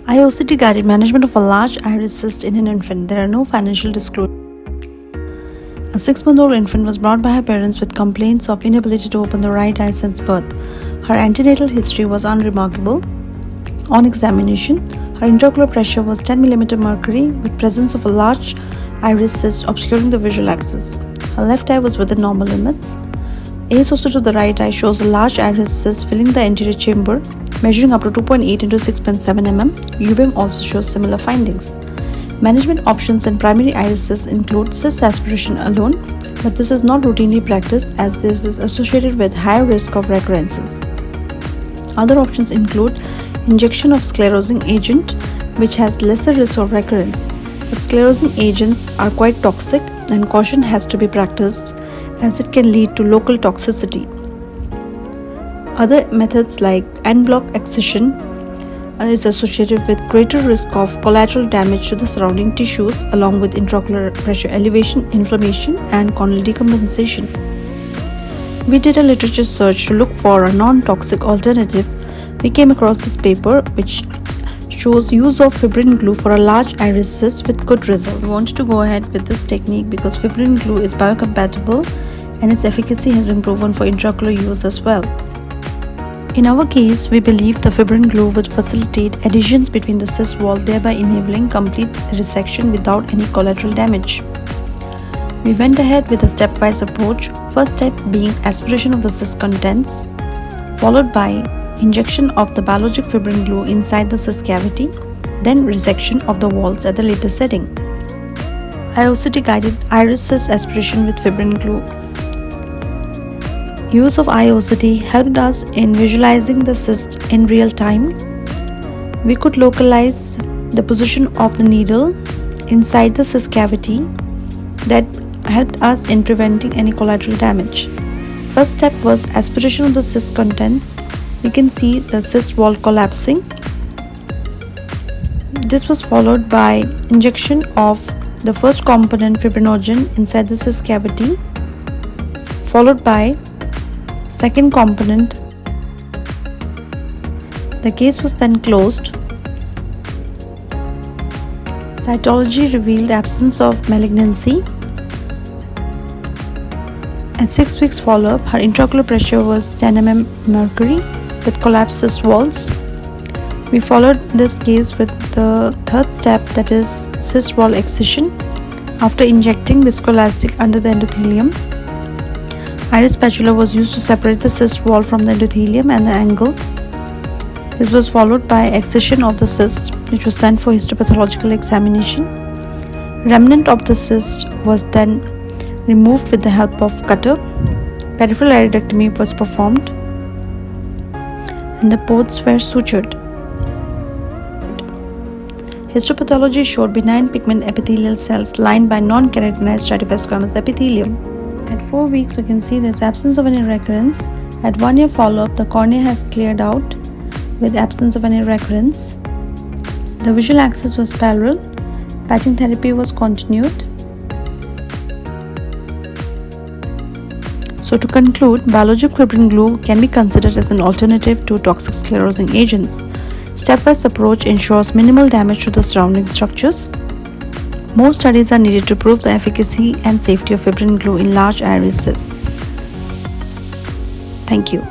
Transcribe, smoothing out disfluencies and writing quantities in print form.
AIOS2025 guided management of a large iris cyst in an infant. There are no financial disclosures. A 6-month-old infant was brought by her parents with complaints of inability to open the right eye since birth. Her antenatal history was unremarkable. On examination, her intraocular pressure was 10 mm mercury with presence of a large iris cyst obscuring the visual axis. Her left eye was within normal limits. AIOS of the right eye shows a large iris cyst filling the anterior chamber, measuring up to 2.8 into 6.7 mm. UBM also shows similar findings. Management options in primary iris cysts include cyst aspiration alone, but this is not routinely practiced as this is associated with higher risk of recurrences. Other options include injection of sclerosing agent, which has lesser risk of recurrence. But sclerosing agents are quite toxic and caution has to be practiced as it can lead to local toxicity. Other methods like en-bloc excision is associated with greater risk of collateral damage to the surrounding tissues along with intraocular pressure elevation, inflammation and corneal decompensation. We did a literature search to look for a non-toxic alternative. We came across this paper which shows use of fibrin glue for a large iris cyst with good results. We wanted to go ahead with this technique because fibrin glue is biocompatible and its efficacy has been proven for intraocular use as well. In our case, we believe the fibrin glue would facilitate adhesions between the cyst wall, thereby enabling complete resection without any collateral damage. We went ahead with a stepwise approach, first step being aspiration of the cyst contents, followed by injection of the biologic fibrin glue inside the cyst cavity, then resection of the walls at the later setting. AIOS2025 guided iris cyst aspiration with fibrin glue. Use of AIOS2025 helped us in visualizing the cyst in real time. We could localize the position of the needle inside the cyst cavity that helped us in preventing any collateral damage. First step was aspiration of the cyst contents. We can see the cyst wall collapsing. This was followed by injection of the first component fibrinogen inside the cyst cavity, followed by second component. The case was then closed. Cytology revealed absence of malignancy. At 6 weeks follow-up, her intraocular pressure was 10 mm mercury with collapsed cyst walls. We followed this case with the third step, that is cyst wall excision after injecting viscoelastic under the endothelium. Iris spatula was used to separate the cyst wall from the endothelium and the angle. This was followed by excision of the cyst, which was sent for histopathological examination. Remnant of the cyst was then removed with the help of cutter. Peripheral iridectomy was performed and the ports were sutured. Histopathology showed benign pigment epithelial cells lined by non-keratinized stratified epithelium. At 4 weeks, we can see there's absence of any recurrence. At 1 year follow-up, the cornea has cleared out with absence of any recurrence. The visual axis was parallel. Patching therapy was continued. So to conclude, biologic fibrin glue can be considered as an alternative to toxic sclerosing agents. Stepwise approach ensures minimal damage to the surrounding structures. More studies are needed to prove the efficacy and safety of fibrin glue in large iris cysts. Thank you.